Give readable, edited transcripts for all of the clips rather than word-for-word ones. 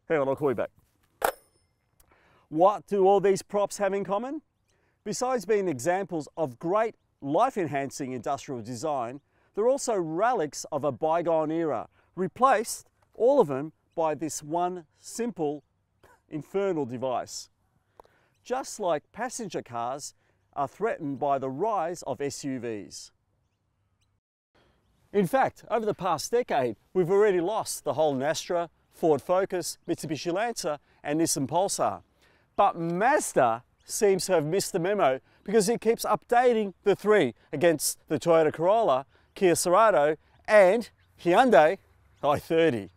Hang on, I'll call you back. What do all these props have in common? Besides being examples of great life-enhancing industrial design, they're also relics of a bygone era, replaced, all of them, by this one simple, infernal device. Just like passenger cars are threatened by the rise of SUVs. In fact, over the past decade, we've already lost the whole Astra, Ford Focus, Mitsubishi Lancer and Nissan Pulsar. But Mazda seems to have missed the memo because it keeps updating the three against the Toyota Corolla, Kia Cerato and Hyundai i30.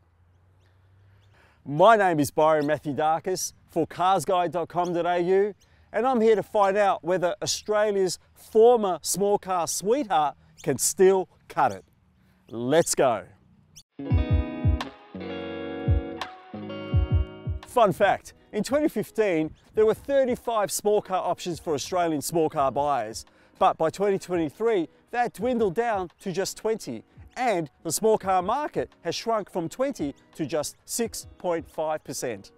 My name is Byron Mathioudakis for CarsGuide.com.au and I'm here to find out whether Australia's former small car sweetheart can still cut it. Let's go. Fun fact, in 2015 there were 35 small car options for Australian small car buyers, but by 2023 that dwindled down to just 20, and the small car market has shrunk from 20 to just 6.5%.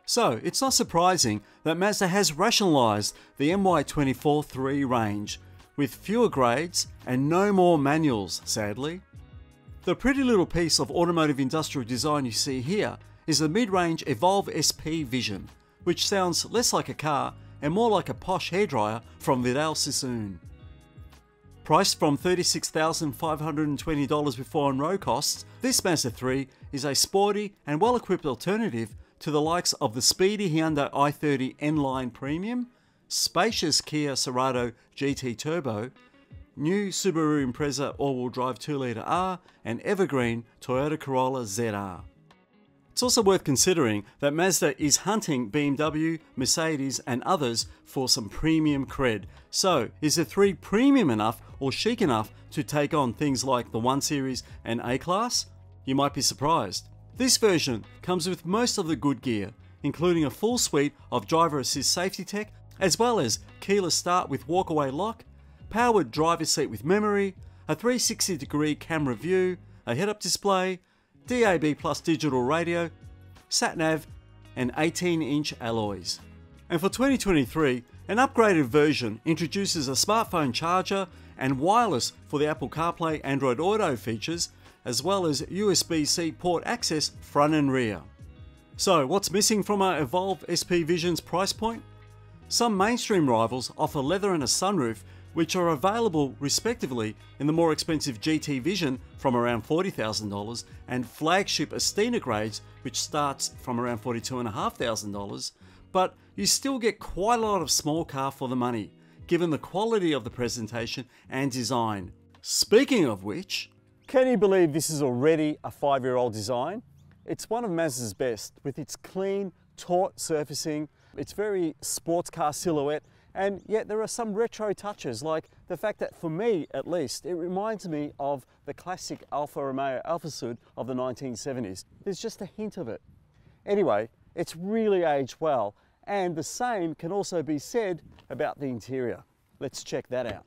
So it's not surprising that Mazda has rationalised the MY24-3 range, with fewer grades and no more manuals, sadly. The pretty little piece of automotive industrial design you see here is the mid-range Evolve SP Vision, which sounds less like a car and more like a posh hairdryer from Vidal Sassoon. Priced from $36,520 before on-road costs, this Mazda 3 is a sporty and well-equipped alternative to the likes of the speedy Hyundai i30 N-Line Premium, spacious Kia Cerato GT Turbo, new Subaru Impreza all-wheel drive 2-litre R, and evergreen Toyota Corolla ZR. It's also worth considering that Mazda is hunting BMW, Mercedes and others for some premium cred. So is the 3 premium enough or chic enough to take on things like the 1 Series and A-Class? You might be surprised. This version comes with most of the good gear, including a full suite of driver assist safety tech, as well as keyless start with walkaway lock, powered driver's seat with memory, a 360-degree camera view, a head-up display, DAB+ digital radio, sat-nav and 18-inch alloys. And for 2023, an upgraded version introduces a smartphone charger and wireless for the Apple CarPlay Android Auto features, as well as USB-C port access front and rear. So what's missing from our Evolve SP Vision's price point? Some mainstream rivals offer leather and a sunroof, which are available respectively in the more expensive GT Vision from around $40,000 and flagship Estina grades, which starts from around $42,500, but you still get quite a lot of small car for the money, given the quality of the presentation and design. Speaking of which, can you believe this is already a 5-year-old design? It's one of Mazda's best, with its clean, taut surfacing, its very sports car silhouette, and yet there are some retro touches, like the fact that, for me at least, it reminds me of the classic Alfa Romeo Alfa Sud of the 1970s. There's just a hint of it. Anyway, it's really aged well, and the same can also be said about the interior. Let's check that out.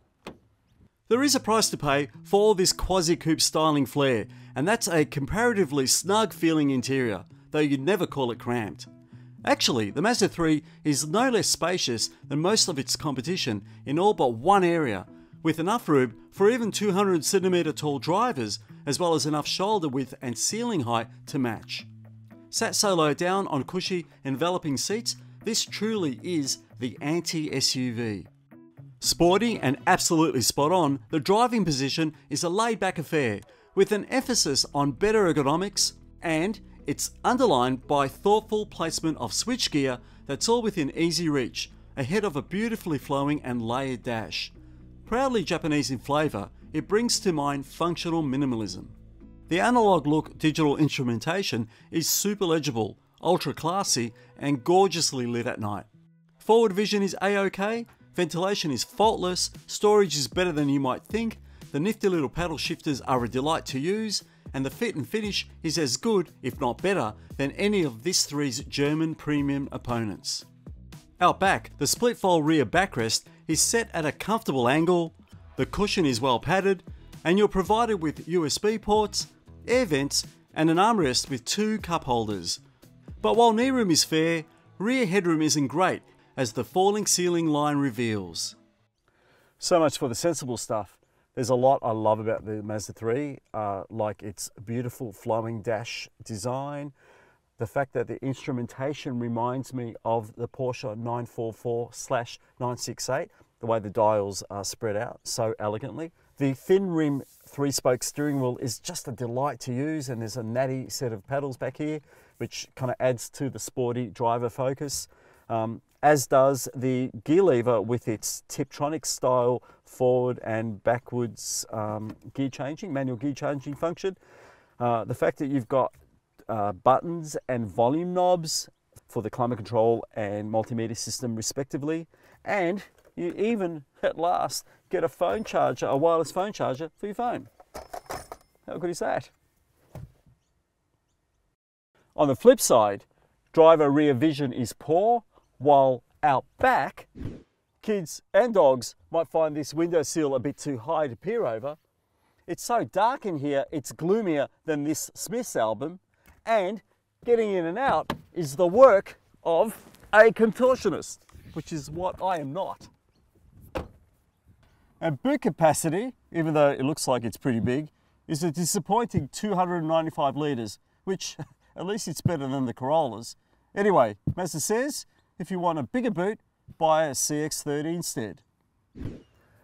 there is a price to pay for all this quasi-coupe styling flair, and that's a comparatively snug feeling interior, though you'd never call it cramped. Actually, the Mazda 3 is no less spacious than most of its competition in all but one area, with enough room for even 200cm tall drivers, as well as enough shoulder width and ceiling height to match. Sat solo down on cushy, enveloping seats, this truly is the anti-SUV. Sporty and absolutely spot on, the driving position is a laid-back affair, with an emphasis on better ergonomics, and it's underlined by thoughtful placement of switchgear that's all within easy reach, ahead of a beautifully flowing and layered dash. Proudly Japanese in flavour, it brings to mind functional minimalism. The analog look digital instrumentation is super legible, ultra classy, and gorgeously lit at night. Forward vision is A-OK, ventilation is faultless, storage is better than you might think, the nifty little paddle shifters are a delight to use, and the fit and finish is as good, if not better, than any of this three's German premium opponents. Out back, the split fold rear backrest is set at a comfortable angle, the cushion is well padded, and you're provided with USB ports, air vents, and an armrest with two cup holders. But while knee room is fair, rear headroom isn't great, as the falling ceiling line reveals. So much for the sensible stuff. There's a lot I love about the Mazda 3, like its beautiful flowing dash design, the fact that the instrumentation reminds me of the Porsche 944/968, the way the dials are spread out so elegantly. The thin rim 3-spoke steering wheel is just a delight to use, and there's a natty set of pedals back here, which kind of adds to the sporty driver focus. As does the gear lever with its Tiptronic style forward and backwards gear changing, manual gear changing function. The fact that you've got buttons and volume knobs for the climate control and multimedia system respectively, and you even at last get a phone charger, a wireless phone charger for your phone. How good is that? On the flip side, driver rear vision is poor, while out back, kids and dogs might find this windowsill a bit too high to peer over. It's so dark in here, it's gloomier than this Smiths album, and getting in and out is the work of a contortionist, which is what I am not. And boot capacity, even though it looks like it's pretty big, is a disappointing 295 litres, which at least it's better than the Corollas. Anyway, Mazda says, if you want a bigger boot, buy a CX-30 instead.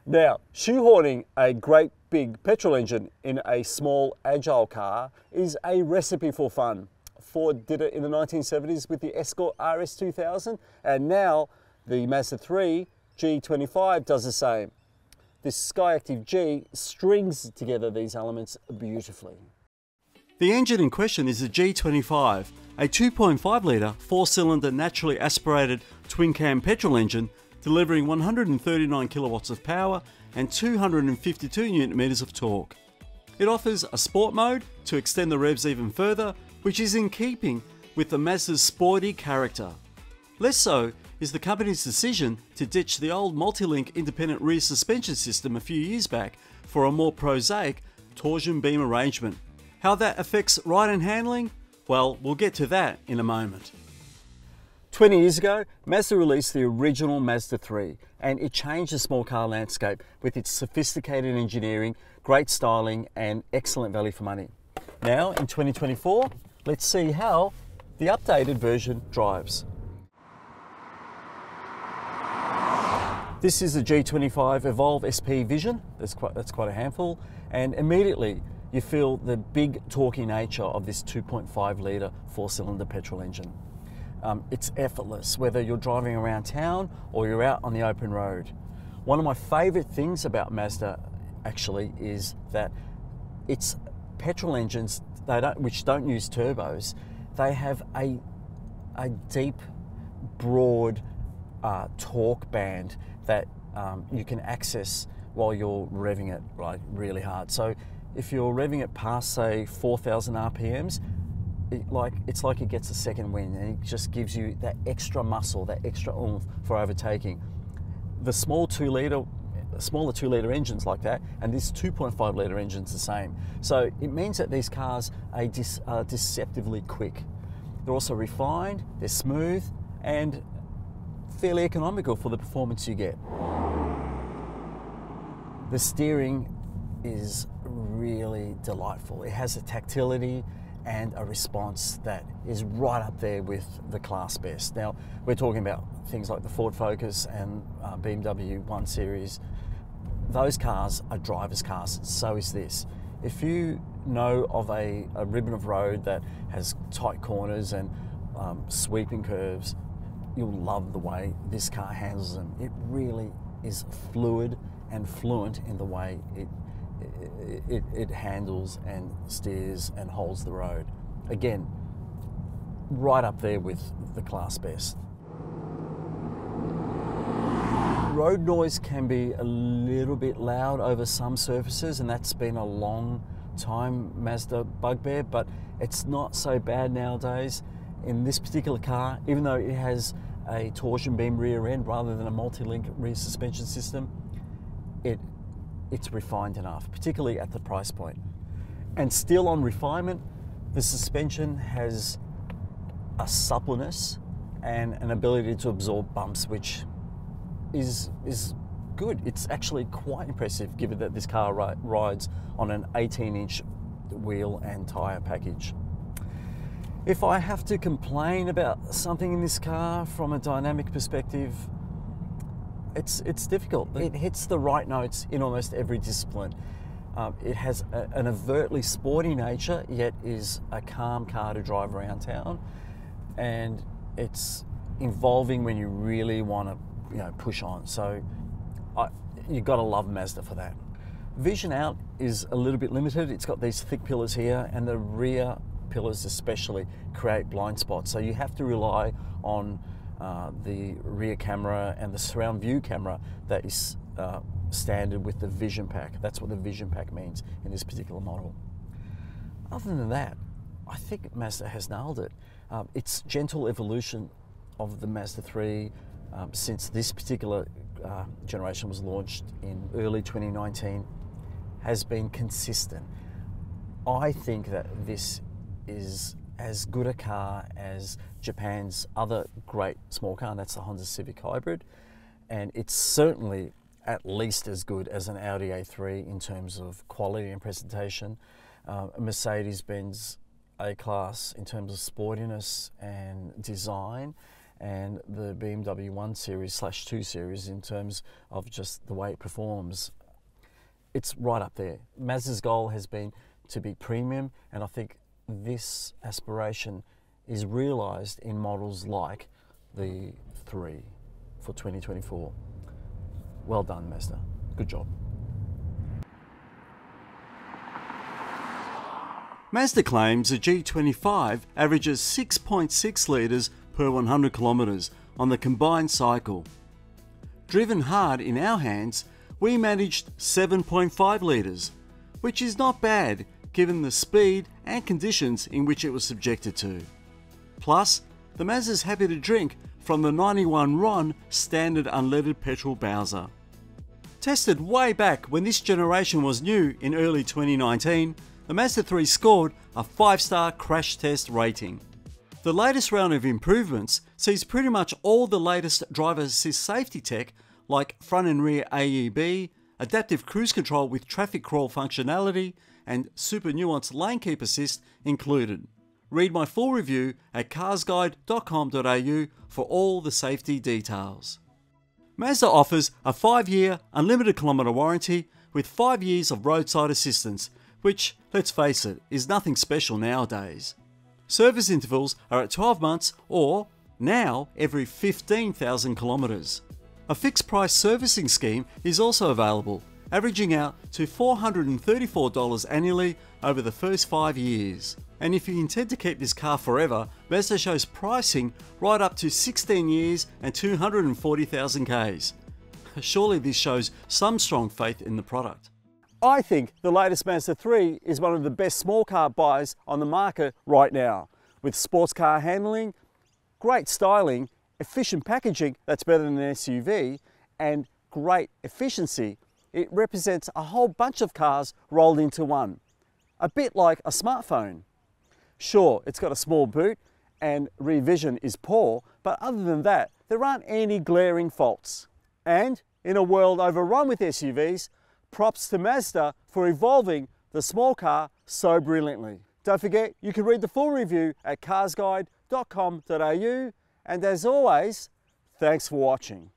Now, shoehorning a great big petrol engine in a small agile car is a recipe for fun. Ford did it in the 1970s with the Escort RS 2000, and now the Mazda 3 G25 does the same. This SkyActiv-G strings together these elements beautifully. The engine in question is the G25, a 2.5 litre 4-cylinder naturally aspirated twin-cam petrol engine delivering 139 kilowatts of power and 252 Nm of torque. It offers a sport mode to extend the revs even further, which is in keeping with the Mazda's sporty character. Less so is the company's decision to ditch the old multi-link independent rear suspension system a few years back for a more prosaic torsion beam arrangement. How that affects ride and handling? Well, we'll get to that in a moment. 20 years ago, Mazda released the original Mazda 3, and it changed the small car landscape with its sophisticated engineering, great styling, and excellent value for money. Now, in 2024, let's see how the updated version drives. This is the G25 Evolve SP Vision. That's quite a handful, and immediately you feel the big torquey nature of this 2.5 litre 4-cylinder petrol engine. It's effortless, whether you're driving around town or you're out on the open road. One of my favourite things about Mazda actually is that its petrol engines, which don't use turbos, they have a deep, broad torque band that you can access while you're revving it really hard. So if you're revving it past, say, 4,000 RPMs, it's like it gets a second wind, and it just gives you that extra muscle, that extra oomph for overtaking. The smaller 2-litre engines like that, and this 2.5 litre engine's the same. So it means that these cars are deceptively quick. They're also refined, they're smooth, and fairly economical for the performance you get. The steering is really delightful. It has a tactility and a response that is right up there with the class best. Now, we're talking about things like the Ford Focus and BMW 1 Series. Those cars are driver's cars, so is this. If you know of a ribbon of road that has tight corners and sweeping curves, you'll love the way this car handles them. It really is fluid and fluent in the way it handles and steers and holds the road. Again, right up there with the class best. Road noise can be a little bit loud over some surfaces, and that's been a long time Mazda bugbear, but it's not so bad nowadays. In this particular car, even though it has a torsion beam rear end rather than a multi-link rear suspension system, it's refined enough, particularly at the price point. And still on refinement, the suspension has a suppleness and an ability to absorb bumps, which is good. It's actually quite impressive given that this car rides on an 18-inch wheel and tyre package. If I have to complain about something in this car from a dynamic perspective, it's difficult. It hits the right notes in almost every discipline. It has an overtly sporty nature, yet is a calm car to drive around town, and it's involving when you really want to, push on. So you've got to love Mazda for that. Vision out is a little bit limited. It's got these thick pillars here, and the rear pillars especially create blind spots. So you have to rely on the rear camera and the surround view camera that is standard with the Vision Pack. That's what the Vision Pack means in this particular model. Other than that, I think Mazda has nailed it. Its gentle evolution of the Mazda 3 since this particular generation was launched in early 2019 has been consistent. I think that this is as good a car as Japan's other great small car, and that's the Honda Civic Hybrid, and it's certainly at least as good as an Audi A3 in terms of quality and presentation, Mercedes-Benz A-Class in terms of sportiness and design, and the BMW 1 Series / 2 Series in terms of just the way it performs. It's right up there. Mazda's goal has been to be premium, and I think this aspiration is realised in models like the 3 for 2024. Well done, Mazda. Good job. Mazda claims a G25 averages 6.6 litres per 100 kilometres on the combined cycle. Driven hard in our hands, we managed 7.5 litres, which is not bad given the speed and conditions in which it was subjected to. Plus, the Mazda's happy to drink from the 91 RON standard unleaded petrol Bowser. Tested way back when this generation was new in early 2019, the Mazda 3 scored a 5-star crash test rating. The latest round of improvements sees pretty much all the latest driver assist safety tech like front and rear AEB, adaptive cruise control with traffic crawl functionality, and super nuanced lane keep assist included. Read my full review at carsguide.com.au for all the safety details. Mazda offers a 5-year unlimited kilometre warranty with 5 years of roadside assistance, which, let's face it, is nothing special nowadays. Service intervals are at 12 months or, now, every 15,000 kilometres. A fixed price servicing scheme is also available, averaging out to $434 annually over the first 5 years. And if you intend to keep this car forever, Mazda shows pricing right up to 16 years and 240,000 Ks. Surely this shows some strong faith in the product. I think the latest Mazda 3 is one of the best small car buys on the market right now. With sports car handling, great styling, efficient packaging that's better than an SUV, and great efficiency, it represents a whole bunch of cars rolled into one. A bit like a smartphone. Sure, it's got a small boot and rear vision is poor, but other than that, there aren't any glaring faults. And in a world overrun with SUVs, props to Mazda for evolving the small car so brilliantly. Don't forget, you can read the full review at carsguide.com.au, and as always, thanks for watching.